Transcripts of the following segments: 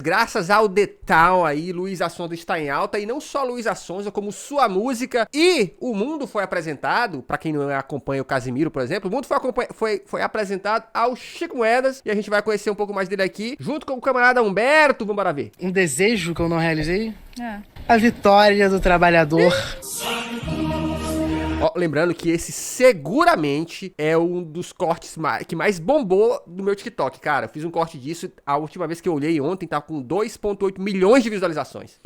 Graças ao The Town aí, Luísa Sonza está em alta, e não só Luísa Sonza, como sua música, e o mundo foi apresentado, pra quem não acompanha o Casimiro, por exemplo, o mundo foi apresentado ao Chico Moedas, e a gente vai conhecer um pouco mais dele aqui, junto com o camarada Humberto, vamos embora ver. Um desejo que eu não realizei? A vitória do trabalhador. Ó, lembrando que esse seguramente é um dos cortes que mais bombou do meu TikTok, cara. Eu fiz um corte disso, a última vez que eu olhei ontem, tava com 2,8 milhões de visualizações.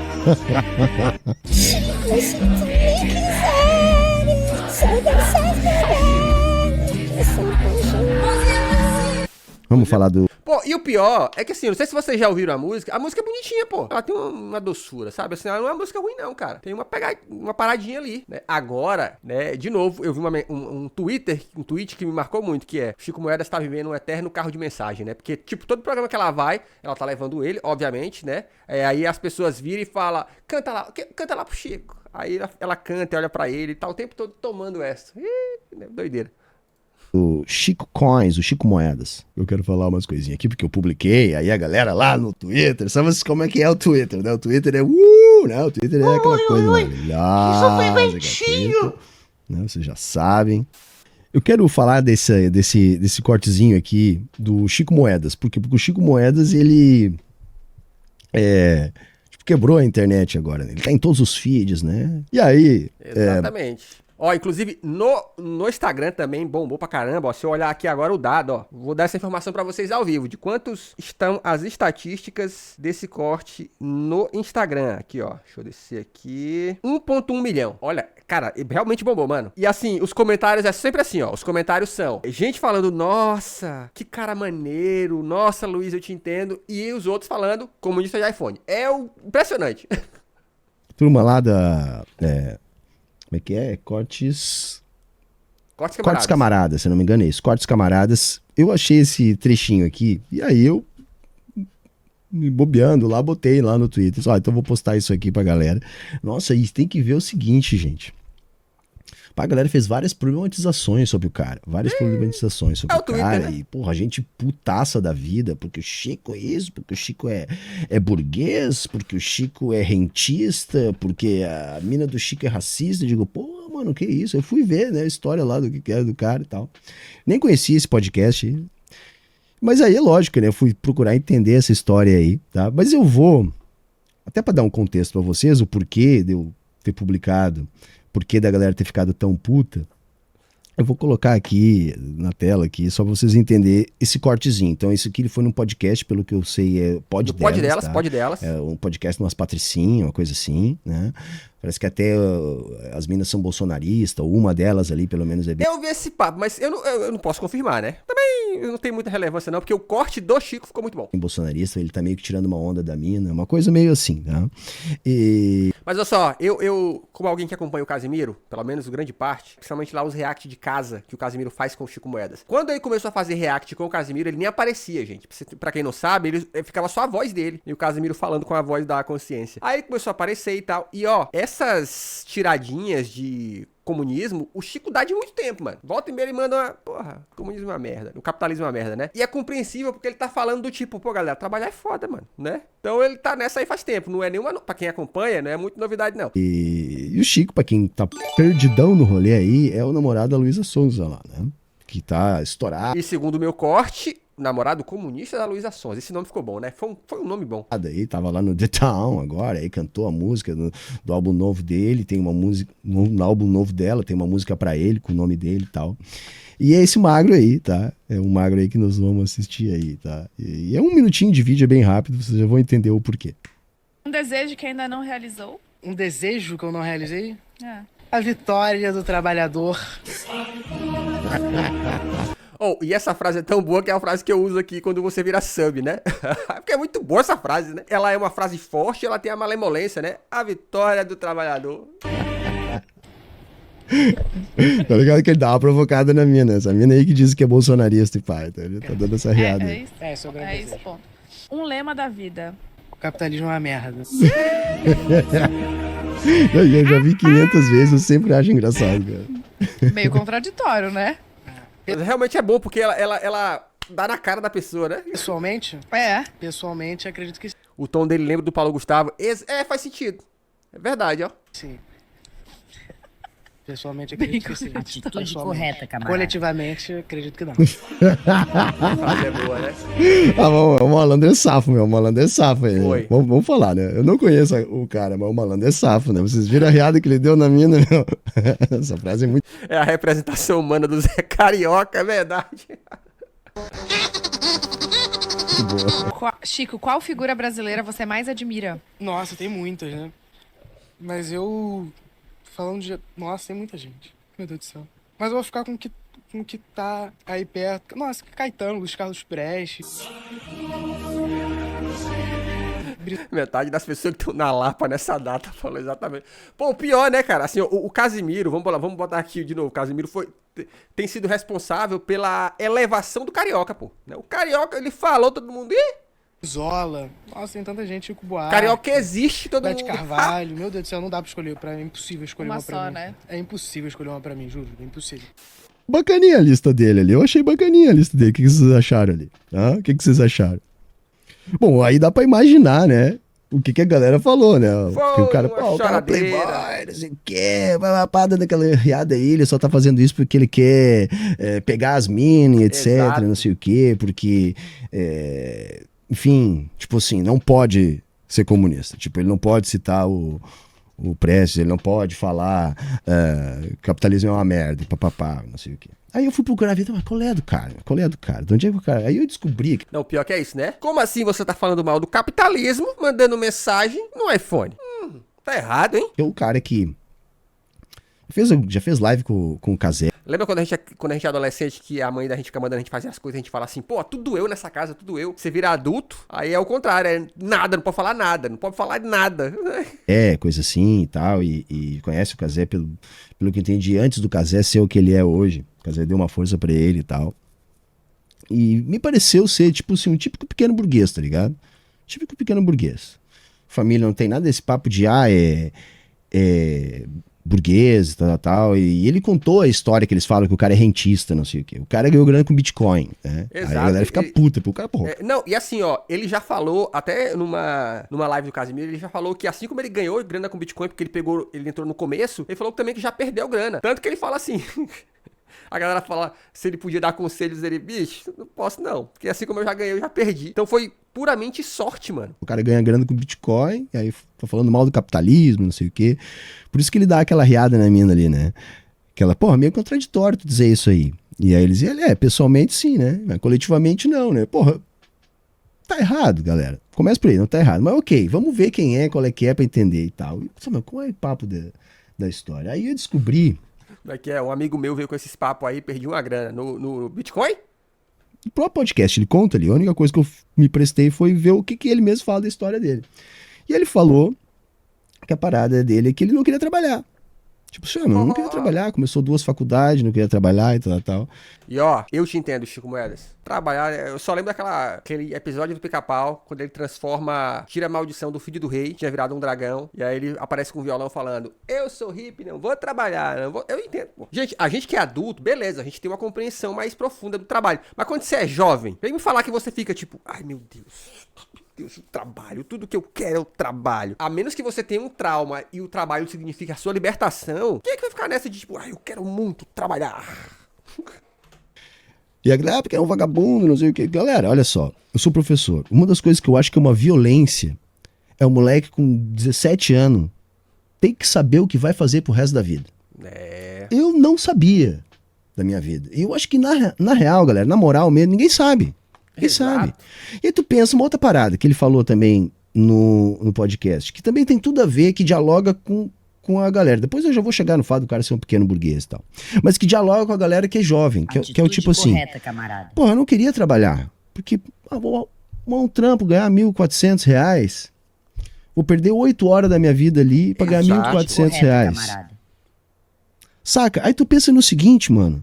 Vamos falar do... Pô, e o pior é que assim, não sei se vocês já ouviram a música é bonitinha, pô. Ela tem uma doçura, sabe? Assim, ela não é uma música ruim não, cara. Tem uma paradinha ali, né? Agora, né, de novo, eu vi um tweet que me marcou muito, que é: Chico Moedas tá vivendo um eterno carro de mensagem, né? Porque, tipo, todo programa que ela vai, ela tá levando ele, obviamente, né? Aí as pessoas viram e falam: canta lá pro Chico. Aí ela canta e olha pra ele e tá o tempo todo tomando essa. Ih, doideira. O Chico Coins, o Chico Moedas. Eu quero falar umas coisinhas aqui, porque eu publiquei, aí a galera lá no Twitter, sabe como é que é o Twitter, né? O Twitter é né? O Twitter é aquela coisa maravilhosa. Isso foi bentinho! Né? Vocês já sabem. Eu quero falar desse cortezinho aqui do Chico Moedas, porque o Chico Moedas, ele quebrou a internet agora, né? Ele tá em todos os feeds, né? E aí... Exatamente. Ó, inclusive, no Instagram também bombou pra caramba, ó. Se eu olhar aqui agora o dado, ó, vou dar essa informação pra vocês ao vivo, de quantos estão as estatísticas desse corte no Instagram. Aqui, ó, deixa eu descer aqui. 1,1 milhão. Olha, cara, realmente bombou, mano. E assim, os comentários é sempre assim, ó. Os comentários são gente falando: nossa, que cara maneiro, nossa, Luiz, eu te entendo. E os outros falando: comunista de iPhone. Impressionante. Turma lá da... Como é que é? Cortes Camaradas, se não me engano é isso. Cortes Camaradas. Eu achei esse trechinho aqui, e aí eu, me bobeando lá, botei lá no Twitter. Então eu vou postar isso aqui pra galera. Nossa, e tem que ver o seguinte, gente. A galera fez várias problematizações sobre o cara. O Twitter, cara. Né? E, porra, a gente putaça da vida, porque o Chico é isso, porque o Chico é burguês, porque o Chico é rentista, porque a mina do Chico é racista. Eu digo, pô, mano, que isso? Eu fui ver, né, a história lá do que era do cara e tal. Nem conhecia esse podcast. Mas aí é lógico, né? Eu fui procurar entender essa história aí, tá? Mas eu vou, até pra dar um contexto pra vocês, o porquê de eu ter publicado, porquê da galera ter ficado tão puta, eu vou colocar aqui na tela aqui, só pra vocês entenderem esse cortezinho. Então isso aqui ele foi num podcast, pelo que eu sei, Pode Delas. É um podcast de umas patricinhas, uma coisa assim, né? Parece que até as minas são bolsonaristas, ou uma delas ali, pelo menos, é bem... Eu vi esse papo, mas eu não posso confirmar, né? Também não tem muita relevância não, porque o corte do Chico ficou muito bom. Bolsonarista, ele tá meio que tirando uma onda da mina, uma coisa meio assim, tá? Mas olha só, eu como alguém que acompanha o Casimiro, pelo menos grande parte, principalmente lá os react de casa que o Casimiro faz com o Chico Moedas. Quando ele começou a fazer react com o Casimiro, ele nem aparecia, gente. Pra quem não sabe, ele ficava só a voz dele, e o Casimiro falando com a voz da consciência. Aí ele começou a aparecer e tal, e ó, essas tiradinhas de comunismo, o Chico dá de muito tempo, mano. Volta e meia ele manda uma... Porra, comunismo é uma merda. O capitalismo é uma merda, né? E é compreensível porque ele tá falando do tipo, pô, galera, trabalhar é foda, mano, né? Então ele tá nessa aí faz tempo. Não é nenhuma... Pra quem acompanha, não é muito novidade, não. E o Chico, pra quem tá perdidão no rolê aí, é o namorado da Luísa Sonza lá, né? Que tá estourado. E segundo o meu corte, namorado comunista da Luísa Sonza. Esse nome ficou bom, né? Foi um nome bom. Aí tava lá no The Town agora, aí cantou a música do álbum novo dele, tem uma música, no álbum novo dela, tem uma música pra ele, com o nome dele e tal. E é esse magro aí, tá? É um magro aí que nós vamos assistir aí, tá? E é 1 minutinho de vídeo, é bem rápido, vocês já vão entender o porquê. Um desejo que ainda não realizou? Um desejo que eu não realizei? A vitória do trabalhador. Oh, e essa frase é tão boa que é a frase que eu uso aqui quando você vira sub, né? Porque é muito boa essa frase, né? Ela é uma frase forte, ela tem a malemolência, né? A vitória do trabalhador. Tá ligado que ele dá uma provocada na mina. Essa mina aí que diz que é bolsonarista e pai. Tá? Ele tá dando essa riada. É isso, ponto. Um lema da vida. O capitalismo é uma merda. Eu já vi 500 vezes, eu sempre acho engraçado, cara. Meio contraditório, né? Realmente é bom, porque ela dá na cara da pessoa, né? Pessoalmente? É. Pessoalmente, acredito que... O tom dele lembra do Paulo Gustavo. Faz sentido. É verdade, ó. Sim. Pessoalmente, acredito que sim. Atitude correta, camarada. Coletivamente, acredito que não. Frase é boa, né? O malandro é safo, meu. O malandro é safo. Foi. Vamos falar, né? Eu não conheço o cara, mas o malandro é safo, né? Vocês viram a riada que ele deu na mina, meu? Essa frase é muito... É a representação humana do Zé Carioca, é verdade. boa. Chico, qual figura brasileira você mais admira? Nossa, tem muitas, né? Mas eu... Falando de... Nossa, tem muita gente. Meu Deus do céu. Mas eu vou ficar com o que tá aí perto. Nossa, Caetano, Luiz Carlos Prestes. Metade das pessoas que estão na Lapa nessa data falou exatamente. Pô, o pior, né, cara? Assim, o Casimiro, vamos botar aqui de novo. O Casimiro tem sido responsável pela elevação do Carioca, pô. O Carioca, ele falou, todo mundo... Ih! Zola. Nossa, tem tanta gente. Chico Buarque. Carioca existe, todo Bete mundo. Carvalho. Meu Deus do céu, não dá pra escolher. É impossível escolher Uma uma pra só, mim. né? É impossível escolher uma pra mim, juro. É impossível. Bacaninha a lista dele ali. Eu achei bacaninha a lista dele. O que vocês acharam ali? O que vocês acharam? Bom, aí dá pra imaginar, né? O que a galera falou, né? Porque o cara, o cara é playboy, não sei o quê, papada daquela riada aí, ele só tá fazendo isso porque ele quer pegar as mini, etc, Exato. não sei o quê, porque, enfim, tipo assim, não pode ser comunista. Tipo, ele não pode citar o Prestes, ele não pode falar capitalismo é uma merda, papapá, não sei o quê. Aí eu fui procurar a vida, mas qual é do cara? Qual é do cara? De onde é que o cara... Aí eu descobri que... Não, pior que é isso, né? Como assim você tá falando mal do capitalismo, mandando mensagem no iPhone? Tá errado, hein? é o cara que já fez live com o Cazé. Lembra quando a gente é adolescente que a mãe da gente fica mandando a gente fazer as coisas, a gente fala assim, pô, tudo eu nessa casa, tudo eu. Você vira adulto, aí é o contrário, é nada, não pode falar nada, não pode falar de nada. Coisa assim e tal, e conhece o Cazé pelo que eu entendi, antes do Cazé ser o que ele é hoje. O Cazé deu uma força pra ele e tal. E me pareceu ser, tipo assim, um típico pequeno burguês, tá ligado? Típico pequeno burguês. Família não tem nada desse papo de, burguês, tal. E ele contou a história que eles falam que o cara é rentista, não sei o quê. O cara ganhou grana com Bitcoin, né? Exato. Aí a galera fica puta, porque o cara, porra. Não, e assim, ó, ele já falou, até numa live do Casimiro, ele já falou que assim como ele ganhou grana com Bitcoin, porque ele entrou no começo, ele falou também que já perdeu grana. Tanto que ele fala assim... A galera fala se ele podia dar conselhos, ele, bicho, não posso não. Porque assim como eu já ganhei, eu já perdi. Então foi puramente sorte, mano. O cara ganha grana com Bitcoin, e aí tá falando mal do capitalismo, não sei o quê. Por isso que ele dá aquela riada na mina ali, né? Aquela, porra, meio contraditório tu dizer isso aí. E aí eles dizem, pessoalmente sim, né? Mas coletivamente não, né? Porra, tá errado, galera. Começa por aí, não tá errado. Mas ok, vamos ver quem é, qual é que é pra entender e tal. E, qual é o papo da história? Aí eu descobri... Um amigo meu veio com esses papos aí, perdi uma grana no Bitcoin. No próprio podcast ele conta ali, a única coisa que eu me prestei foi ver o que ele mesmo fala da história dele. E ele falou que a parada dele é que ele não queria trabalhar. Tipo, assim, não queria trabalhar, começou 2 faculdades, não queria trabalhar e tal. E ó, eu te entendo, Chico Moedas. Trabalhar, eu só lembro aquele episódio do Pica-Pau, quando ele tira a maldição do filho do rei, tinha virado um dragão, e aí ele aparece com um violão falando, eu sou hippie, não vou trabalhar, não vou... Eu entendo, pô. Gente, a gente que é adulto, beleza, a gente tem uma compreensão mais profunda do trabalho. Mas quando você é jovem, vem me falar que você fica tipo, ai meu Deus, o trabalho, tudo que eu quero é o trabalho. A menos que você tenha um trauma e o trabalho significa a sua libertação, quem é que vai ficar nessa de tipo, ai, eu quero muito trabalhar? E a galera, porque é um vagabundo, não sei o que. Galera, olha só, eu sou professor. Uma das coisas que eu acho que é uma violência é o moleque com 17 anos tem que saber o que vai fazer pro resto da vida. Eu não sabia da minha vida. E eu acho que na real, galera, na moral mesmo, ninguém sabe. Ninguém sabe. E aí tu pensa uma outra parada que ele falou também no podcast, que também tem tudo a ver, que dialoga com a galera. Depois eu já vou chegar no fato do cara ser um pequeno burguês e tal. Mas que dialoga com a galera que é jovem, que é o tipo assim... correta, camarada. Porra, eu não queria trabalhar, porque vou arrumar um trampo, ganhar R$1.400, vou perder 8 horas da minha vida ali pra ganhar R$1.400. Camarada. Saca? Aí tu pensa no seguinte, mano,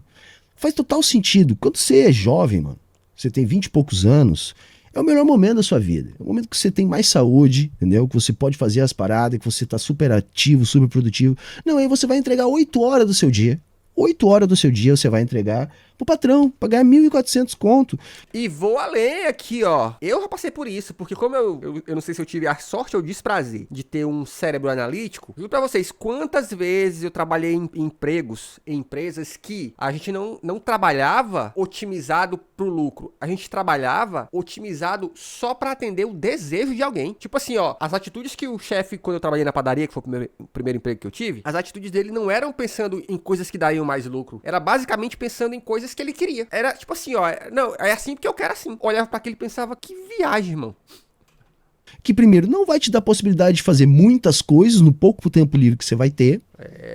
faz total sentido. Quando você é jovem, mano, você tem 20 e poucos anos, é o melhor momento da sua vida. É o momento que você tem mais saúde, entendeu? Que você pode fazer as paradas, que você tá super ativo, super produtivo. Não, aí você vai entregar 8 horas do seu dia. 8 horas do seu dia você vai entregar pro patrão, pra ganhar 1.400 conto. E vou além aqui, ó. Eu já passei por isso, porque como eu não sei se eu tive a sorte ou o desprazer de ter um cérebro analítico, juro pra vocês, quantas vezes eu trabalhei em empregos, em empresas que a gente não trabalhava otimizado pro lucro. A gente trabalhava otimizado só pra atender o desejo de alguém. Tipo assim, ó, as atitudes que o chefe, quando eu trabalhei na padaria, que foi o primeiro emprego que eu tive, as atitudes dele não eram pensando em coisas que dariam mais lucro. Era basicamente pensando em coisas que ele queria. Era tipo assim, ó, não, é assim porque eu quero assim. Olhava pra aquilo e pensava, que viagem, irmão. Que primeiro não vai te dar possibilidade de fazer muitas coisas no pouco tempo livre que você vai ter,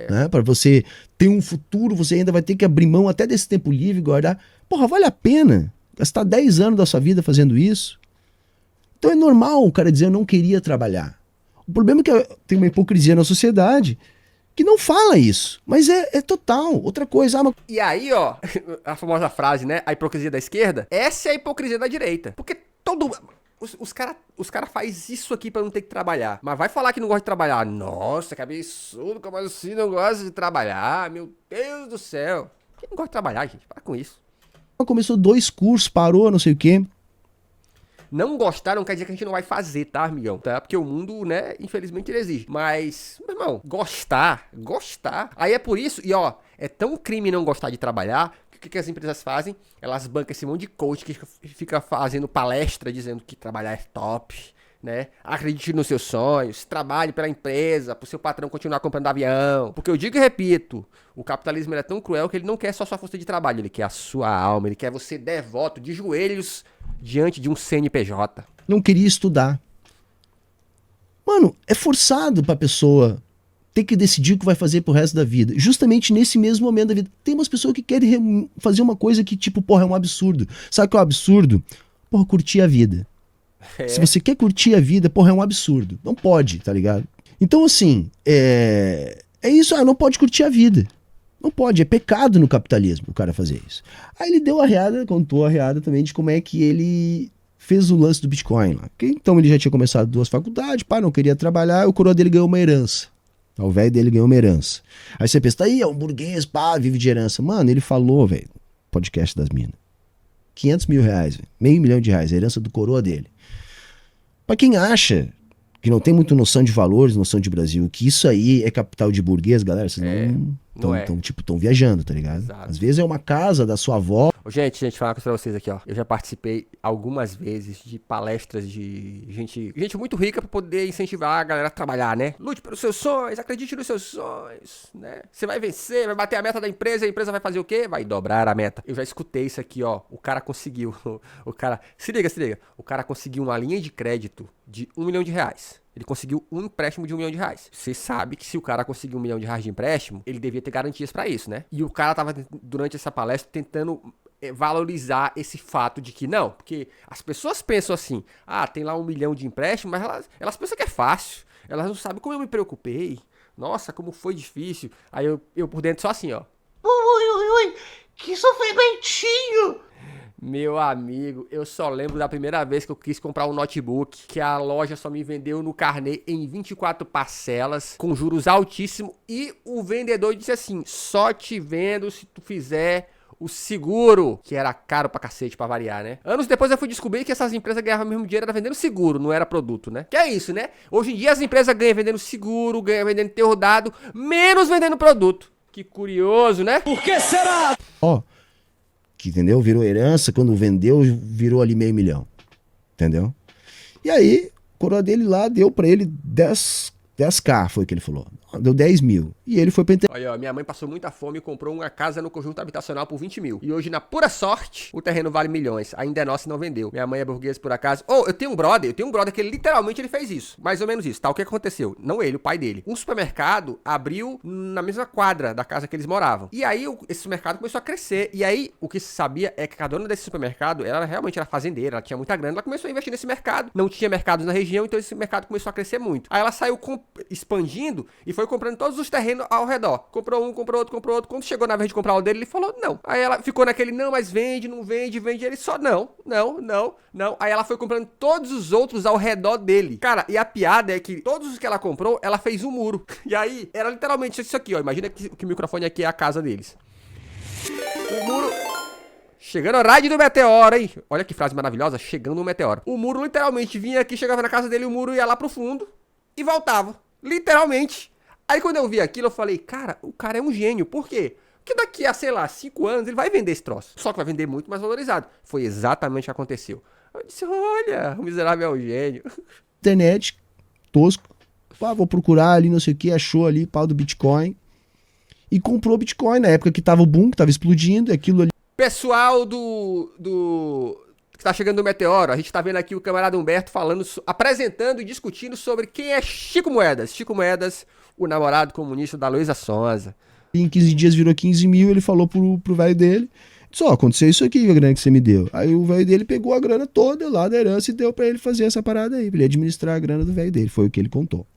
né? Para você ter um futuro, você ainda vai ter que abrir mão até desse tempo livre, guardar. Porra, vale a pena gastar 10 anos da sua vida fazendo isso? Então é normal o cara dizer eu não queria trabalhar. O problema é que tem uma hipocrisia na sociedade que não fala isso, mas é total. Outra coisa, E aí, ó, a famosa frase, né? A hipocrisia da esquerda. Essa é a hipocrisia da direita. Porque os cara faz isso aqui pra não ter que trabalhar. Mas vai falar que não gosta de trabalhar. Nossa, que absurdo, como assim não gosta de trabalhar? Meu Deus do céu. Quem não gosta de trabalhar, gente? Para com isso. começou 2 cursos, parou, não sei o quê. Não gostar não quer dizer que a gente não vai fazer, tá, amigão? Tá? Porque o mundo, né, infelizmente ele exige. Mas, meu irmão, gostar. Aí é por isso, e ó, é tão crime não gostar de trabalhar, que o que as empresas fazem? Elas bancam esse monte de coach que fica fazendo palestra dizendo que trabalhar é top, né? Acredite nos seus sonhos, trabalhe pela empresa, pro seu patrão continuar comprando avião. Porque eu digo e repito, o capitalismo ele é tão cruel que ele não quer só sua força de trabalho, ele quer a sua alma, ele quer você devoto, de joelhos, diante de um CNPJ. Não queria estudar. Mano, é forçado pra pessoa ter que decidir o que vai fazer pro resto da vida. Justamente nesse mesmo momento da vida. Tem umas pessoas que querem fazer uma coisa que, tipo, porra, é um absurdo. Sabe o que é um absurdo? Porra, curtir a vida. Se você quer curtir a vida, porra, é um absurdo. Não pode, tá ligado? Então, assim, é isso, não pode curtir a vida. Não pode, é pecado no capitalismo o cara fazer isso. Aí ele deu a reada, contou a reada também de como é que ele fez o lance do Bitcoin lá. Então ele já tinha começado 2 faculdades, pá, não queria trabalhar, o coroa dele ganhou uma herança. O velho dele ganhou uma herança. Aí você pensa, tá aí, é um burguês, pá, vive de herança. Mano, ele falou, velho, podcast das minas, 500 mil reais, véio, R$500 mil, a herança do coroa dele. Pra quem acha que não tem muita noção de valores, noção de Brasil, que isso aí é capital de burguês, galera, vocês estão viajando, tá ligado? Exato. Às vezes é uma casa da sua avó. Gente, falar uma coisa pra vocês aqui, ó. Eu já participei algumas vezes de palestras de gente muito rica pra poder incentivar a galera a trabalhar, né? Lute pelos seus sonhos, acredite nos seus sonhos, né? Você vai vencer, vai bater a meta da empresa, a empresa vai fazer o quê? Vai dobrar a meta. Eu já escutei isso aqui, ó. O cara conseguiu. Se liga. O cara conseguiu uma linha de crédito de R$1 milhão. Ele conseguiu um empréstimo de R$1 milhão. Você sabe que se o cara conseguiu R$1 milhão de empréstimo, ele devia ter garantias pra isso, né? E o cara tava, durante essa palestra, tentando valorizar esse fato de que não, porque as pessoas pensam assim, tem lá R$1 milhão de empréstimo, mas elas pensam que é fácil. Elas não sabem como eu me preocupei. Nossa, como foi difícil. Aí eu por dentro só assim, ó. Ui, que sofrimentinho! Meu amigo, eu só lembro da primeira vez que eu quis comprar um notebook, que a loja só me vendeu no carnê em 24 parcelas, com juros altíssimos, e o vendedor disse assim, só te vendo se tu fizer o seguro, que era caro pra cacete, pra variar, né? Anos depois eu fui descobrir que essas empresas ganhavam o mesmo dinheiro, era vendendo seguro, não era produto, né? Que é isso, né? Hoje em dia as empresas ganham vendendo seguro, ganham vendendo terror dado, menos vendendo produto. Que curioso, né? Por que será? Que, entendeu? Virou herança, quando vendeu, virou ali R$500 mil. Entendeu? E aí, o coroa dele lá deu pra ele 10k, foi o que ele falou. Deu 10 mil. E ele foi pra Olha, ó, minha mãe passou muita fome e comprou uma casa no conjunto habitacional por 20 mil. E hoje, na pura sorte, o terreno vale milhões. Ainda é nosso e não vendeu. Minha mãe é burguesa por acaso. Eu tenho um brother que literalmente ele fez isso. Mais ou menos isso, tá? O que aconteceu? Não ele, o pai dele. Um supermercado abriu na mesma quadra da casa que eles moravam. E aí, esse supermercado começou a crescer. E aí, o que se sabia é que a dona desse supermercado, ela realmente era fazendeira, ela tinha muita grana, ela começou a investir nesse mercado. Não tinha mercados na região, então esse mercado começou a crescer muito. Aí ela saiu expandindo e foi comprando todos os terrenos ao redor. Comprou um, comprou outro. Quando chegou na vez de comprar o dele, ele falou não. Aí ela ficou naquele, não, mas vende, não vende. Ele só, não. Aí ela foi comprando todos os outros ao redor dele. Cara, e a piada é que todos os que ela comprou, ela fez um muro. E aí, era literalmente isso aqui, ó. Imagina que o microfone aqui é a casa deles. Chegando o raid do meteoro, hein? Olha que frase maravilhosa, chegando o meteoro. O muro literalmente vinha aqui, chegava na casa dele, o muro ia lá pro fundo e voltava. Literalmente. Aí quando eu vi aquilo, eu falei, cara, o cara é um gênio. Por quê? Porque daqui a, sei lá, 5 anos ele vai vender esse troço. Só que vai vender muito mais valorizado. Foi exatamente o que aconteceu. Eu disse, olha, o miserável é um gênio. Internet, tosco. Pá, vou procurar ali, não sei o que, achou ali, pau do Bitcoin. E comprou Bitcoin na época que tava o boom, que tava explodindo, aquilo ali. Pessoal que tá chegando do meteoro, a gente tá vendo aqui o camarada Humberto falando, apresentando e discutindo sobre quem é Chico Moedas. Chico Moedas, o namorado comunista da Luísa Sonza. Em 15 dias virou 15 mil, ele falou pro velho dele, só aconteceu isso aqui, a grana que você me deu. Aí o velho dele pegou a grana toda lá da herança e deu pra ele fazer essa parada aí, pra ele administrar a grana do velho dele, foi o que ele contou.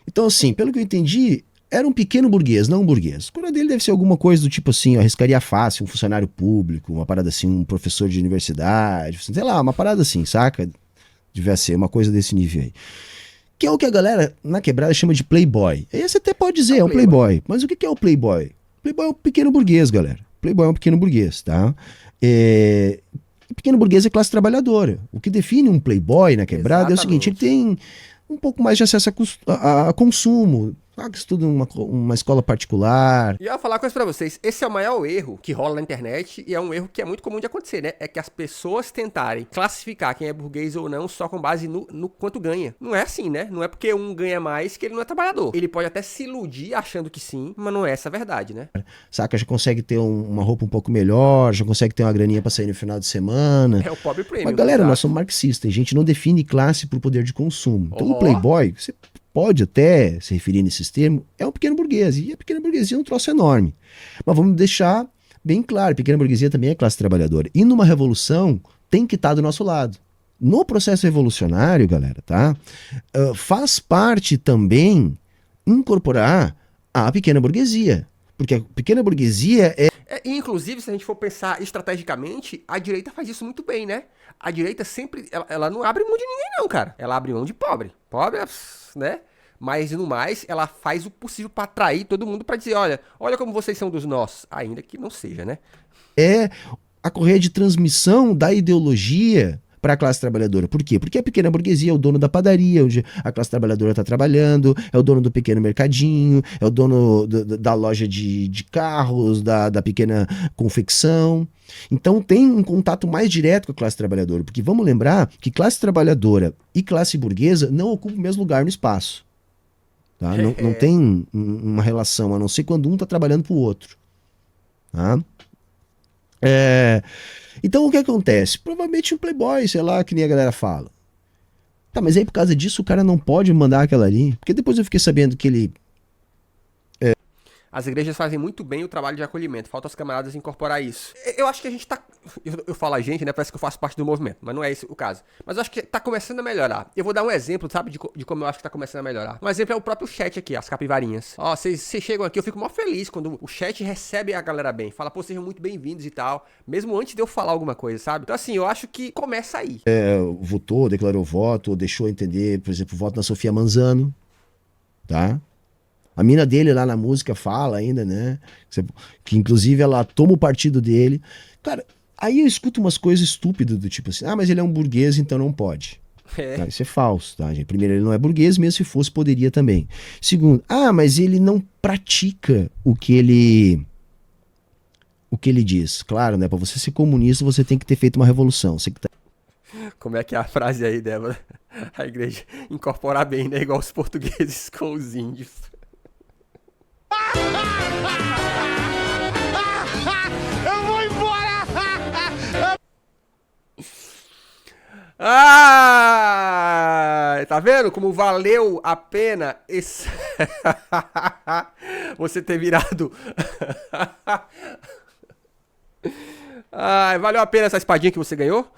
Então assim, pelo que eu entendi, era um pequeno burguês, não um burguês. A cura dele deve ser alguma coisa do tipo assim, ó, arriscaria fácil, um funcionário público, uma parada assim, um professor de universidade, sei lá, uma parada assim, saca? Devia ser uma coisa desse nível aí. Que é o que a galera na quebrada chama de playboy. Aí você até pode dizer, é um playboy. Mas o que é o playboy? Playboy é um pequeno burguês, galera. Playboy é um pequeno burguês, tá? Pequeno burguês é classe trabalhadora. O que define um playboy na quebrada é o seguinte, ele tem um pouco mais de acesso a consumo, que estuda uma escola particular. E eu ia falar uma coisa pra vocês, esse é o maior erro que rola na internet e é um erro que é muito comum de acontecer, né? É que as pessoas tentarem classificar quem é burguês ou não só com base no quanto ganha. Não é assim, né? Não é porque um ganha mais que ele não é trabalhador. Ele pode até se iludir achando que sim, mas não é essa a verdade, né? Saca, já consegue ter uma roupa um pouco melhor, já consegue ter uma graninha pra sair no final de semana. É o pobre premium. Mas galera, nós somos marxistas, a gente não define classe por poder de consumo. Então o playboy, você pode até se referir nesses termos, é um pequeno burguês. E a pequena burguesia é um troço enorme. Mas vamos deixar bem claro, a pequena burguesia também é classe trabalhadora. E numa revolução, tem que estar do nosso lado. No processo revolucionário, galera, tá? Faz parte também incorporar a pequena burguesia. Porque a pequena burguesia inclusive, se a gente for pensar estrategicamente, a direita faz isso muito bem, né? A direita sempre, ela não abre mão de ninguém não, cara. Ela abre mão de pobre. Pobre, né? Mas, no mais, ela faz o possível pra atrair todo mundo pra dizer, olha como vocês são dos nossos. Ainda que não seja, né? É a correia de transmissão da ideologia para a classe trabalhadora. Por quê? Porque a pequena burguesia é o dono da padaria, onde a classe trabalhadora está trabalhando, é o dono do pequeno mercadinho, é o dono da loja de carros, da pequena confecção. Então tem um contato mais direto com a classe trabalhadora, porque vamos lembrar que classe trabalhadora e classe burguesa não ocupam o mesmo lugar no espaço. Tá? Não tem uma relação, a não ser quando um está trabalhando para o outro. Tá? Então o que acontece? Provavelmente um playboy, sei lá, que nem a galera fala. Tá, mas aí por causa disso o cara não pode mandar aquela ali. Porque depois eu fiquei sabendo que ele... As igrejas fazem muito bem o trabalho de acolhimento. Falta aos camaradas incorporar isso. Eu acho que a gente tá... Eu falo a gente, né? Parece que eu faço parte do movimento. Mas não é esse o caso. Mas eu acho que tá começando a melhorar. Eu vou dar um exemplo, sabe? De como eu acho que tá começando a melhorar. Um exemplo é o próprio chat aqui, as capivarinhas. Ó, vocês chegam aqui, eu fico mó feliz quando o chat recebe a galera bem. Fala, pô, sejam muito bem-vindos e tal. Mesmo antes de eu falar alguma coisa, sabe? Então assim, eu acho que começa aí. Votou, declarou voto, ou deixou entender, por exemplo, voto na Sofia Manzano. Tá? A mina dele lá na música fala ainda, né? Que inclusive ela toma o partido dele. Cara, aí eu escuto umas coisas estúpidas do tipo assim, mas ele é um burguês, então não pode. Tá, isso é falso, tá, gente? Primeiro, ele não é burguês, mesmo se fosse, poderia também. Segundo, mas ele não pratica o que ele diz. Claro, né? Pra você ser comunista, você tem que ter feito uma revolução. Você que tá... Como é que é a frase aí, Débora? A igreja incorporar bem, né? Igual os portugueses com os índios. Eu vou embora! Tá vendo como valeu a pena você ter virado... valeu a pena essa espadinha que você ganhou?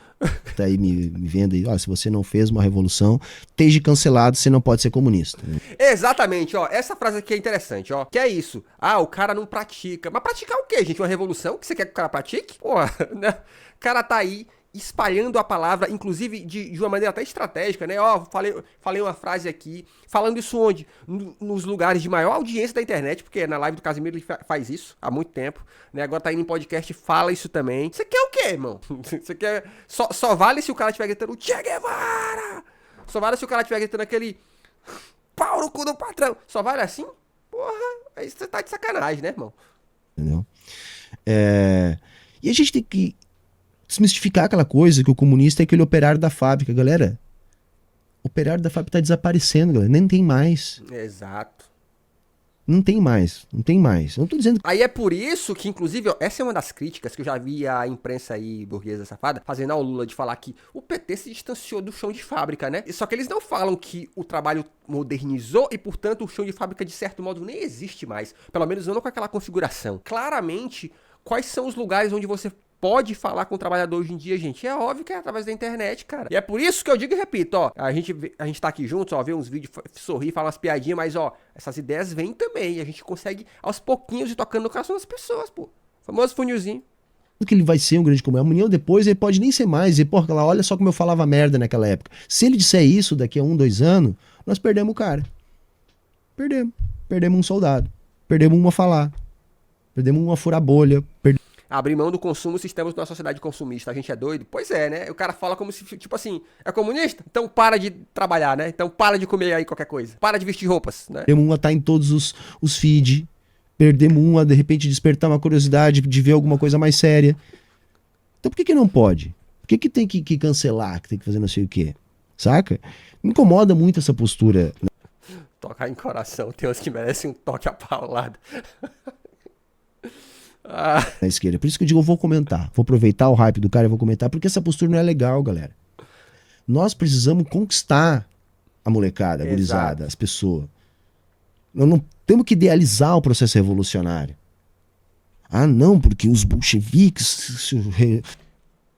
Tá aí me vendo aí, se você não fez uma revolução, esteja cancelado, você não pode ser comunista. Exatamente, essa frase aqui é interessante, que é isso, o cara não pratica, mas praticar o quê, gente? Uma revolução que você quer que o cara pratique? Pô, né? O cara tá aí espalhando a palavra, inclusive de uma maneira até estratégica, né? Ó, falei uma frase aqui, falando isso onde? Nos lugares de maior audiência da internet, porque na live do Casimiro ele faz isso há muito tempo, né? Agora tá indo em podcast e fala isso também. Você quer o quê, irmão? Você quer... Só vale se o cara estiver gritando Che Guevara! Só vale se o cara estiver gritando aquele pau no cu do patrão. Só vale assim? Porra, aí você tá de sacanagem, né, irmão? Entendeu? E a gente tem que desmistificar aquela coisa que o comunista é aquele operário da fábrica, galera. O operário da fábrica tá desaparecendo, galera. Nem tem mais. Exato. Não tem mais. Eu não tô dizendo... Aí é por isso que, inclusive, ó, essa é uma das críticas que eu já vi a imprensa aí burguesa safada fazendo ao Lula, de falar que o PT se distanciou do chão de fábrica, né? Só que eles não falam que o trabalho modernizou e, portanto, o chão de fábrica, de certo modo, nem existe mais. Pelo menos não com aquela configuração. Claramente, quais são os lugares onde você pode falar com o trabalhador hoje em dia, gente? É óbvio que é através da internet, cara. E é por isso que eu digo e repito, ó, a gente tá aqui juntos, ó, vê uns vídeos, sorri, fala umas piadinhas, mas, ó, essas ideias vêm também, e a gente consegue, aos pouquinhos, ir tocando no coração das pessoas, pô. Famoso funilzinho. Que ele vai ser um grande comunista. Amanhã ou depois ele pode nem ser mais. E, porra, olha só como eu falava merda naquela época. Se ele disser isso daqui a 1, 2 anos, nós perdemos o cara. Perdemos um soldado. Perdemos um a falar. Perdemos um a furar bolha. Abrir mão do consumo se estamos numa sociedade consumista. A gente é doido? Pois é, né? O cara fala como se, tipo assim, é comunista? Então para de trabalhar, né? Então para de comer aí qualquer coisa. Para de vestir roupas, né? Perdemos um a estar em todos os feeds. Perdemos um a, de repente, despertar uma curiosidade de ver alguma coisa mais séria. Então por que não pode? Por que tem que cancelar, que tem que fazer não sei o quê? Saca? Me incomoda muito essa postura. Tocar em coração. Tem uns que merecem um toque apaulado. Na esquerda. Por isso que eu digo, eu vou comentar. Vou aproveitar o hype do cara e vou comentar, porque essa postura não é legal, galera. Nós precisamos conquistar a molecada, a gurizada, as pessoas. Nós não temos que idealizar o processo revolucionário. Ah, não, porque os bolcheviques...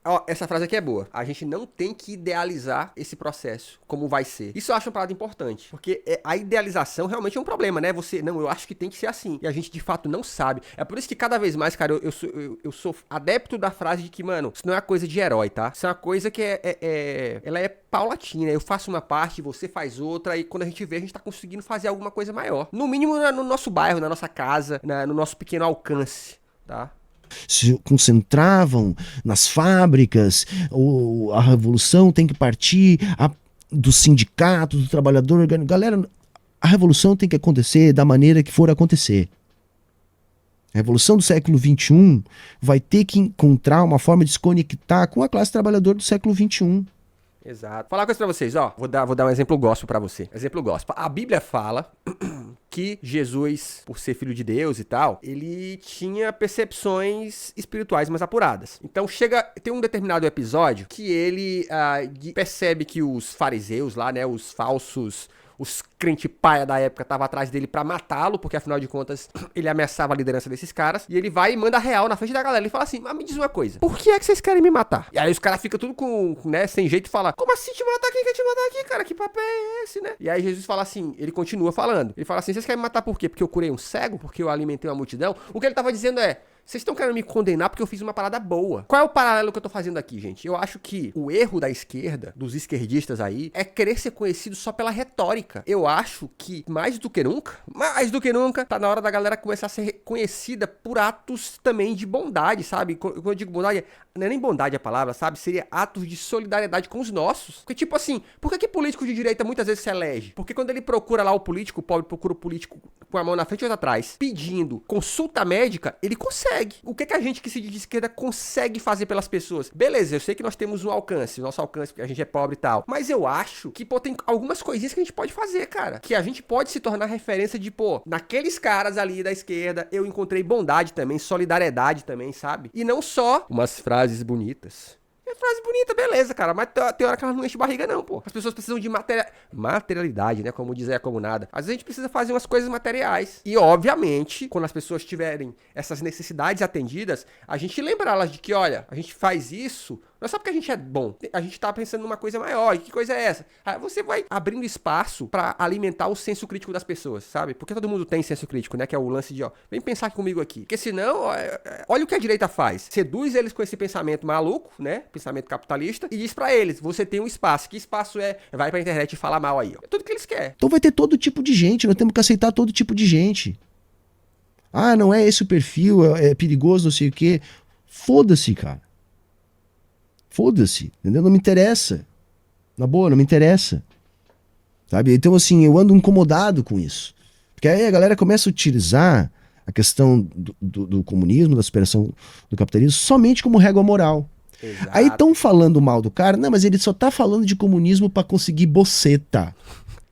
Ó, essa frase aqui é boa. A gente não tem que idealizar esse processo, como vai ser. Isso eu acho uma parada importante, porque a idealização realmente é um problema, né? Eu acho que tem que ser assim. E a gente, de fato, não sabe. É por isso que cada vez mais, cara, eu sou adepto da frase de que, mano, isso não é uma coisa de herói, tá? Isso é uma coisa que ela é paulatina. Eu faço uma parte, você faz outra, e quando a gente vê, a gente tá conseguindo fazer alguma coisa maior. No mínimo, no nosso bairro, na nossa casa, no nosso pequeno alcance, tá? Se concentravam nas fábricas, a revolução tem que partir do sindicato, do trabalhador. Galera, a revolução tem que acontecer da maneira que for acontecer. A revolução do século XXI vai ter que encontrar uma forma de se conectar com a classe trabalhadora do século XXI. Exato. Falar uma coisa pra vocês, ó. Vou dar um exemplo gospel pra você. Exemplo gospel. A Bíblia fala que Jesus, por ser filho de Deus e tal, ele tinha percepções espirituais mais apuradas. Então tem um determinado episódio que ele percebe que os fariseus lá, né, os crente paia da época estavam atrás dele pra matá-lo, porque afinal de contas ele ameaçava a liderança desses caras, e ele vai e manda real na frente da galera. Ele fala assim, mas me diz uma coisa, por que é que vocês querem me matar? E aí os caras ficam tudo sem jeito e falam, como assim te matar aqui? Quer te matar aqui, cara? Que papo é esse, né? E aí Jesus fala assim, ele continua falando, ele fala assim, vocês querem me matar por quê? Porque eu curei um cego? Porque eu alimentei uma multidão? O que ele tava dizendo é, vocês estão querendo me condenar porque eu fiz uma parada boa. Qual é o paralelo que eu tô fazendo aqui, gente? Eu acho que o erro da esquerda, dos esquerdistas aí, é querer ser conhecido só pela retórica. Eu acho que mais do que nunca, tá na hora da galera começar a ser reconhecida por atos também de bondade, sabe? Quando eu digo bondade, não é nem bondade a palavra, sabe? Seria atos de solidariedade com os nossos. Porque, tipo assim, por que político de direita muitas vezes se elege? Porque quando ele procura lá o político, o pobre procura o político com a mão na frente e outra atrás, pedindo consulta médica, ele consegue. O que a gente que se diz de esquerda consegue fazer pelas pessoas? Beleza, eu sei que nós temos um alcance, nosso alcance, porque a gente é pobre e tal. Mas eu acho que, tem algumas coisinhas que a gente pode fazer, cara. Que a gente pode se tornar referência de, naqueles caras ali da esquerda, eu encontrei bondade também, solidariedade também, sabe? E não só umas frases bonitas. Frase bonita, beleza, cara, mas tem hora que elas não enchem barriga não, pô. As pessoas precisam de materialidade, né, como diz aí a comunada. Às vezes a gente precisa fazer umas coisas materiais. E, obviamente, quando as pessoas tiverem essas necessidades atendidas, a gente lembra elas de que, olha, a gente faz isso Não é só porque a gente é bom. A gente tá pensando numa coisa maior. E que coisa é essa? Aí você vai abrindo espaço pra alimentar o senso crítico das pessoas, sabe? Porque todo mundo tem senso crítico, né? Que é o lance de, ó, vem pensar comigo aqui. Porque senão, ó, olha o que a direita faz. Seduz eles com esse pensamento maluco, né? Pensamento capitalista. E diz pra eles, você tem um espaço. Que espaço é? Vai pra internet e fala mal aí, ó. É tudo que eles querem. Então vai ter todo tipo de gente, nós temos que aceitar todo tipo de gente. Ah, não é esse o perfil, é perigoso, não sei o quê. Foda-se, cara. Foda-se, entendeu? Não me interessa. Na boa, não me interessa. Sabe? Então, assim, eu ando incomodado com isso. Porque aí a galera começa a utilizar a questão do comunismo, da superação do capitalismo, somente como régua moral. Exato. Aí estão falando mal do cara, não, mas ele só tá falando de comunismo pra conseguir boceta.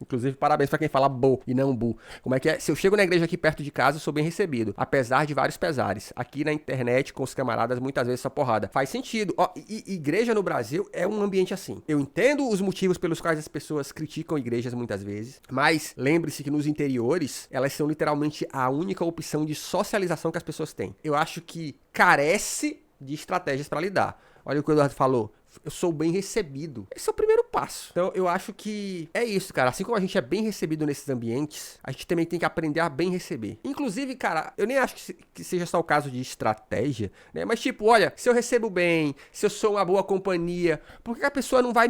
Inclusive, parabéns pra quem fala bo e não bu. Como é que é? Se eu chego na igreja aqui perto de casa, eu sou bem recebido. Apesar de vários pesares. Aqui na internet, com os camaradas, muitas vezes essa porrada. Faz sentido. Ó, igreja no Brasil é um ambiente assim. Eu entendo os motivos pelos quais as pessoas criticam igrejas muitas vezes. Mas lembre-se que nos interiores, elas são literalmente a única opção de socialização que as pessoas têm. Eu acho que carece de estratégias pra lidar. Olha o que o Eduardo falou. Eu sou bem recebido. Esse é o primeiro passo. Então, eu acho que é isso, cara. Assim como a gente é bem recebido nesses ambientes, a gente também tem que aprender a bem receber. Inclusive, cara, eu nem acho que seja só o caso de estratégia, né? Mas, tipo, olha, se eu recebo bem, se eu sou uma boa companhia, por que a pessoa não vai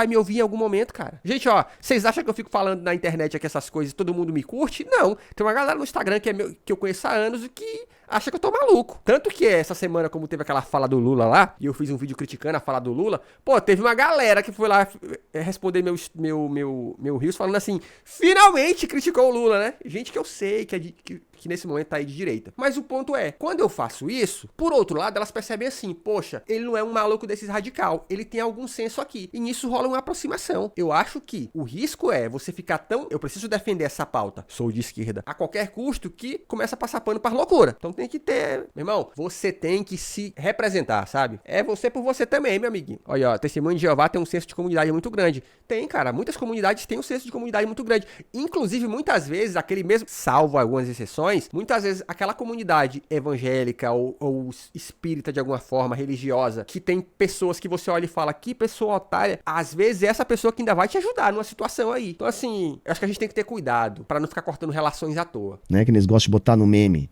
me ouvir em algum momento, cara? Gente, ó, vocês acham que eu fico falando na internet aqui essas coisas e todo mundo me curte? Não. Tem uma galera no Instagram que eu conheço há anos e que acha que eu tô maluco. Tanto que essa semana, como teve aquela fala do Lula lá, e eu fiz um vídeo criticando a fala do Lula, pô, teve uma galera que foi lá responder meu rios falando assim, finalmente criticou o Lula, né? Gente que eu sei que nesse momento tá aí de direita. Mas o ponto é, quando eu faço isso, por outro lado, elas percebem assim, poxa, ele não é um maluco desses radical, ele tem algum senso aqui. E nisso rola uma aproximação. Eu acho que o risco é você ficar tão... Eu preciso defender essa pauta, sou de esquerda, a qualquer custo, que começa a passar pano pra loucura. Então tem que ter... Meu irmão, você tem que se representar, sabe? É você por você também, meu amiguinho. Olha, ó, Testemunho de Jeová tem um senso de comunidade muito grande. Tem, cara, muitas comunidades têm um senso de comunidade muito grande. Inclusive, muitas vezes, aquele mesmo, salvo algumas exceções, muitas vezes aquela comunidade evangélica ou espírita de alguma forma, religiosa, que tem pessoas que você olha e fala, que pessoa otária, às vezes é essa pessoa que ainda vai te ajudar numa situação aí. Então, assim, eu acho que a gente tem que ter cuidado pra não ficar cortando relações à toa. Né? Que eles gostam de botar no meme.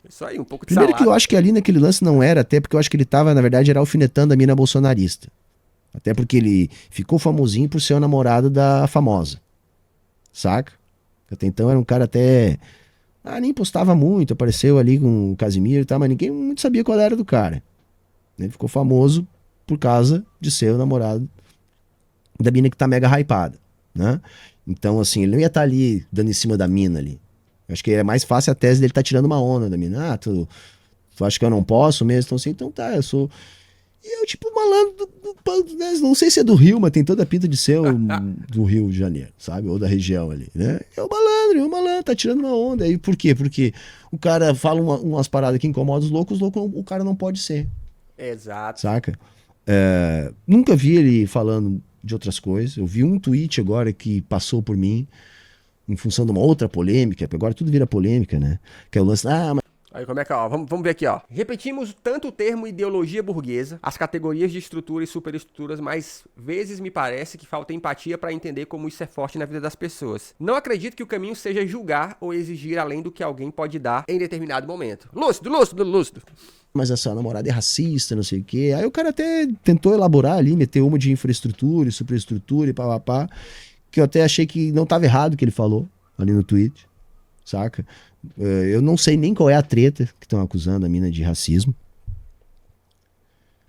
Isso aí, um pouco de Primeiro salada. que eu acho que ali naquele lance não era, até porque eu acho que ele tava, na verdade, era alfinetando a mina bolsonarista. Até porque ele ficou famosinho por ser o namorado da famosa. Saca? Até então era um cara até... nem postava muito, apareceu ali com o Casimiro e tal, mas ninguém muito sabia qual era do cara. Ele ficou famoso por causa de ser o namorado da mina que tá mega hypada, né? Então, assim, ele não ia estar ali dando em cima da mina ali. Eu acho que é mais fácil a tese dele tá tirando uma onda da mina. Tu acha que eu não posso mesmo? Então, assim, então tá, eu sou... E eu, tipo, malandro, não sei se é do Rio, mas tem toda a pinta de ser do Rio de Janeiro, sabe? Ou da região ali, né? É o malandro, tá tirando uma onda. E por quê? Porque o cara fala umas paradas que incomodam os loucos, o cara não pode ser. Exato. Saca? Nunca vi ele falando de outras coisas. Eu vi um tweet agora que passou por mim, em função de uma outra polêmica, porque agora tudo vira polêmica, né? Que é o lance, mas Aí como é que, ó, vamos ver aqui, ó. Repetimos tanto o termo ideologia burguesa, as categorias de estrutura e superestruturas, mas vezes me parece que falta empatia para entender como isso é forte na vida das pessoas. Não acredito que o caminho seja julgar ou exigir além do que alguém pode dar em determinado momento. Lúcido. mas essa namorada é racista, não sei o quê. Aí o cara até tentou elaborar ali, meteu uma de infraestrutura e superestrutura e papapá, que eu até achei que não estava errado o que ele falou ali no tweet, saca? Eu não sei nem qual é a treta que estão acusando a mina de racismo.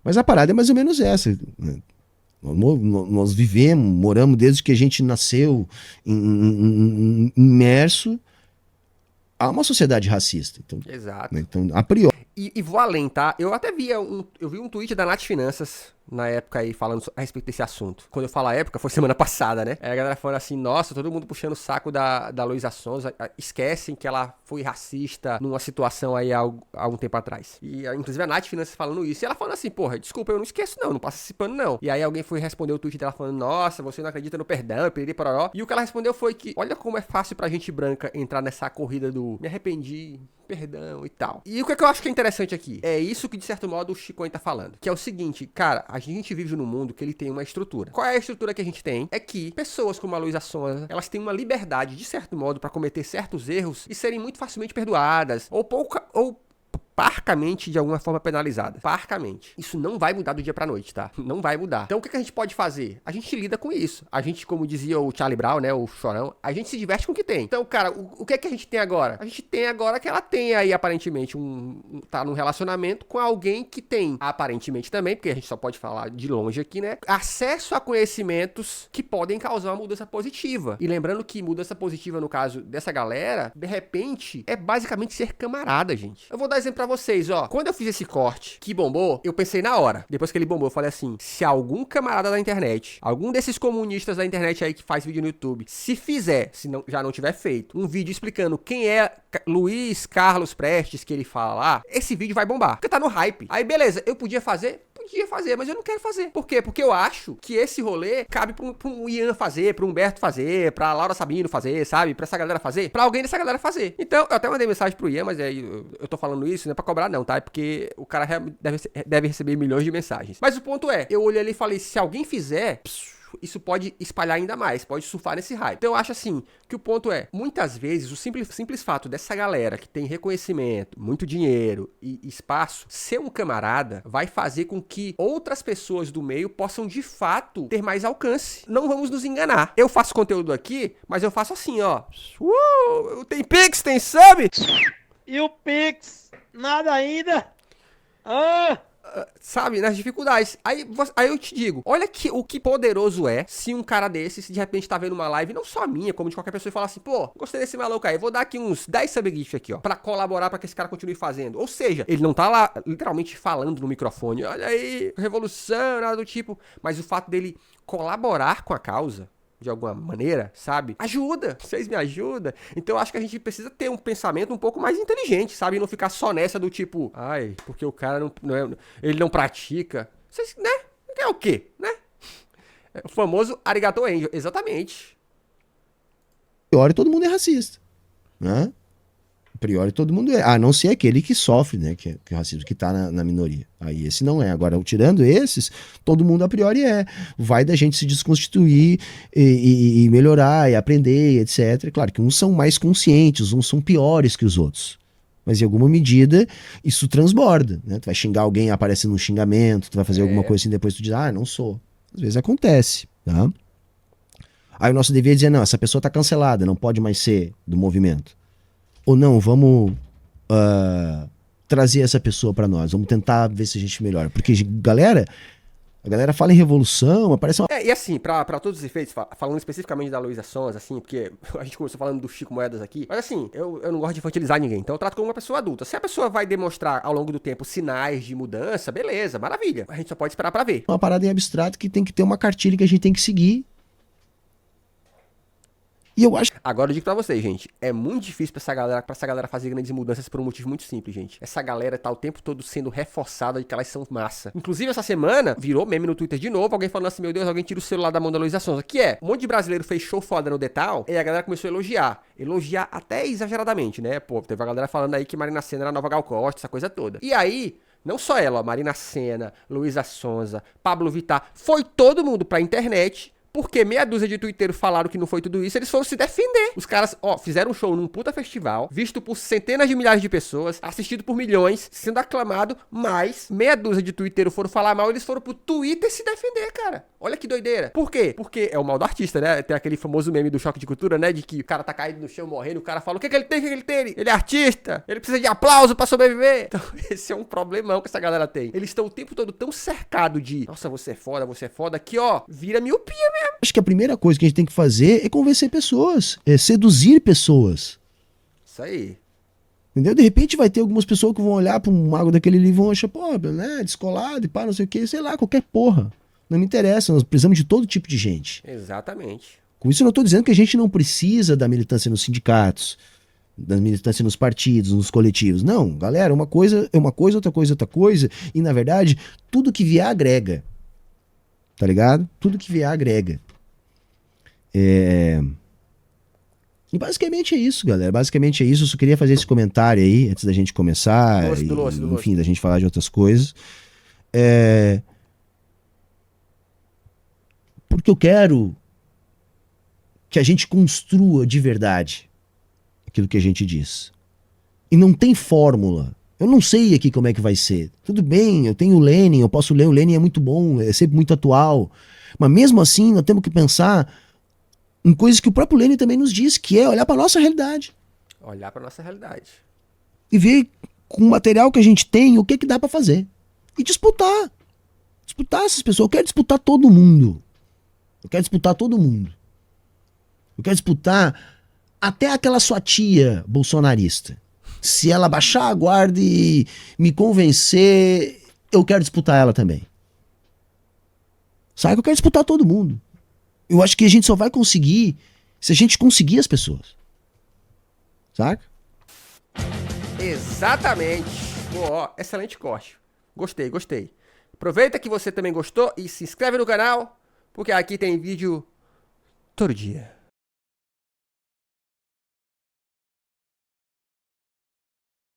Mas a parada é mais ou menos essa. Nós moramos desde que a gente nasceu imerso a uma sociedade racista. Então, Exato. então a priori. E vou além, tá? Eu até vi um tweet da Nath Finanças na época aí, falando a respeito desse assunto. Quando eu falo a época, foi semana passada, né? Aí a galera falando assim, nossa, todo mundo puxando o saco da Luísa Sonza, esquecem que ela foi racista numa situação aí há um tempo atrás. E inclusive a Nath Finanças falando isso, e ela falando assim, porra, desculpa, eu não esqueço não passo esse pano não. E aí alguém foi responder o tweet dela falando, nossa, você não acredita no perdão, piriri pororó. E o que ela respondeu foi que, olha como é fácil pra gente branca entrar nessa corrida do me arrependi, perdão e tal. E o que é que eu acho que é interessante aqui? É isso que, de certo modo, o Chico tá falando. Que é o seguinte, cara, a gente vive num mundo que ele tem uma estrutura. Qual é a estrutura que a gente tem? É que pessoas como a Luísa Sonza, elas têm uma liberdade, de certo modo, pra cometer certos erros e serem muito facilmente perdoadas. Ou parcamente, de alguma forma, penalizada. Parcamente. Isso não vai mudar do dia pra noite, tá? Não vai mudar. Então, o que a gente pode fazer? A gente lida com isso. A gente, como dizia o Charlie Brown, né? O Chorão, a gente se diverte com o que tem. Então, cara, o que é que a gente tem agora? A gente tem agora que ela tem aí, aparentemente, tá num relacionamento com alguém que tem, aparentemente também, porque a gente só pode falar de longe aqui, né? Acesso a conhecimentos que podem causar uma mudança positiva. E lembrando que mudança positiva, no caso dessa galera, de repente, é basicamente ser camarada, gente. Eu vou dar exemplo pra vocês, ó. Quando eu fiz esse corte que bombou, eu pensei na hora. Depois que ele bombou, eu falei assim, se algum camarada da internet, algum desses comunistas da internet aí que faz vídeo no YouTube, se fizer, se não, já não tiver feito, um vídeo explicando quem é Luiz Carlos Prestes, que ele fala lá, esse vídeo vai bombar. Porque tá no hype. Aí, beleza, eu podia fazer? Podia fazer, mas eu não quero fazer. Por quê? Porque eu acho que esse rolê cabe pra um Ian fazer, pra um Humberto fazer, pra Laura Sabino fazer, sabe? Pra essa galera fazer, pra alguém dessa galera fazer. Então, eu até mandei mensagem pro Ian, mas aí eu tô falando isso, não é pra cobrar não, tá? É porque o cara deve receber milhões de mensagens. Mas o ponto é, eu olhei ali e falei, se alguém fizer, isso pode espalhar ainda mais, pode surfar nesse hype. Então eu acho assim, que o ponto é, muitas vezes o simples fato dessa galera que tem reconhecimento, muito dinheiro e espaço, ser um camarada, vai fazer com que outras pessoas do meio possam de fato ter mais alcance. Não vamos nos enganar. Eu faço conteúdo aqui, mas eu faço assim, ó. Tem Pix, tem sub. E o Pix? Nada ainda? Sabe, nas dificuldades. Aí eu te digo, olha o que poderoso é se um cara desse, se de repente tá vendo uma live, não só minha, como de qualquer pessoa, e falar assim, pô, gostei desse maluco aí, vou dar aqui uns 10 subgifts aqui, ó, pra colaborar pra que esse cara continue fazendo. Ou seja, ele não tá lá, literalmente, falando no microfone, olha aí, revolução, nada do tipo, mas o fato dele colaborar com a causa, de alguma maneira, sabe? Ajuda, vocês me ajudam. Então eu acho que a gente precisa ter um pensamento um pouco mais inteligente, sabe? E não ficar só nessa do tipo, ai, porque o cara ele não pratica. Vocês, né? É o quê, né? É o famoso arigato angel, exatamente. A priori todo mundo é racista, né? A priori todo mundo é, a não ser aquele que sofre, né, que é o racismo, que tá na minoria. Aí esse não é. Agora, tirando esses, todo mundo a priori é. Vai da gente se desconstituir e melhorar e aprender, etc. Claro que uns são mais conscientes, uns são piores que os outros. Mas em alguma medida isso transborda, né? Tu vai xingar alguém, aparece num xingamento, tu vai fazer alguma coisa assim, depois tu diz, não sou. Às vezes acontece, tá? Aí o nosso dever é dizer, não, essa pessoa tá cancelada, não pode mais ser do movimento. Ou não, vamos trazer essa pessoa pra nós, vamos tentar ver se a gente melhora. Porque, a galera fala em revolução, aparece uma... E assim, pra todos os efeitos, falando especificamente da Luísa Sonza, assim, porque a gente começou falando do Chico Moedas aqui, mas assim, eu não gosto de infantilizar ninguém, então eu trato como uma pessoa adulta. Se a pessoa vai demonstrar ao longo do tempo sinais de mudança, beleza, maravilha. A gente só pode esperar pra ver. Uma parada em abstrato que tem que ter uma cartilha que a gente tem que seguir. E eu acho... Agora eu digo pra vocês, gente, é muito difícil pra essa galera fazer grandes mudanças por um motivo muito simples, gente. Essa galera tá o tempo todo sendo reforçada de que elas são massa. Inclusive, essa semana, virou meme no Twitter de novo, alguém falando assim, meu Deus, alguém tira o celular da mão da Luísa Sonza. Que é, um monte de brasileiro fez show foda no Detal, e a galera começou a elogiar. Elogiar até exageradamente, né? Pô, teve a galera falando aí que Marina Sena era a nova Gal Costa, essa coisa toda. E aí... Não só ela, ó, Marina Sena, Luísa Sonza, Pablo Vittar, foi todo mundo pra internet, porque meia dúzia de twitteiros falaram que não foi tudo isso, eles foram se defender. Os caras, fizeram um show num puta festival, visto por centenas de milhares de pessoas, assistido por milhões, sendo aclamado, mas meia dúzia de twitteiros foram falar mal, eles foram pro Twitter se defender, cara. Olha que doideira. Por quê? Porque é o mal do artista, né? Tem aquele famoso meme do Choque de Cultura, né? De que o cara tá caído no chão, morrendo, o cara fala, o que ele tem, o que ele tem? Ele é artista, ele precisa de aplauso pra sobreviver. Então, esse é um problemão que essa galera tem. Eles estão o tempo todo tão cercados de, nossa, você é foda, que, vira miopia mesmo. Acho que a primeira coisa que a gente tem que fazer é convencer pessoas, é seduzir pessoas. Isso aí. Entendeu? De repente vai ter algumas pessoas que vão olhar pra um mago daquele livro e vão achar, pô, né, descolado e pá, não sei o que, sei lá, qualquer porra. Não me interessa, nós precisamos de todo tipo de gente. Exatamente. Com isso eu não tô dizendo que a gente não precisa da militância nos sindicatos, da militância nos partidos, nos coletivos. Não, galera, uma coisa é uma coisa, outra coisa é outra coisa, e na verdade, tudo que vier agrega. Tá ligado? Tudo que vier agrega. E basicamente é isso, galera. Basicamente é isso. Eu só queria fazer esse comentário aí, antes da gente começar. Enfim, da gente falar de outras coisas. Porque eu quero que a gente construa de verdade aquilo que a gente diz. E não tem fórmula. Eu não sei aqui como é que vai ser. Tudo bem, eu tenho o Lenin, eu posso ler, o Lenin é muito bom, é sempre muito atual. Mas mesmo assim, nós temos que pensar em coisas que o próprio Lenin também nos diz, que é olhar para nossa realidade. Olhar pra nossa realidade. E ver com o material que a gente tem o que dá para fazer. E disputar. Disputar essas pessoas. Eu quero disputar todo mundo. Eu quero disputar todo mundo. Eu quero disputar até aquela sua tia bolsonarista. Se ela baixar a guarda e me convencer, eu quero disputar ela também. Sabe que eu quero disputar todo mundo. Eu acho que a gente só vai conseguir se a gente conseguir as pessoas. Saca? Exatamente. Ó, excelente corte. Gostei, gostei. Aproveita que você também gostou e se inscreve no canal, porque aqui tem vídeo todo dia.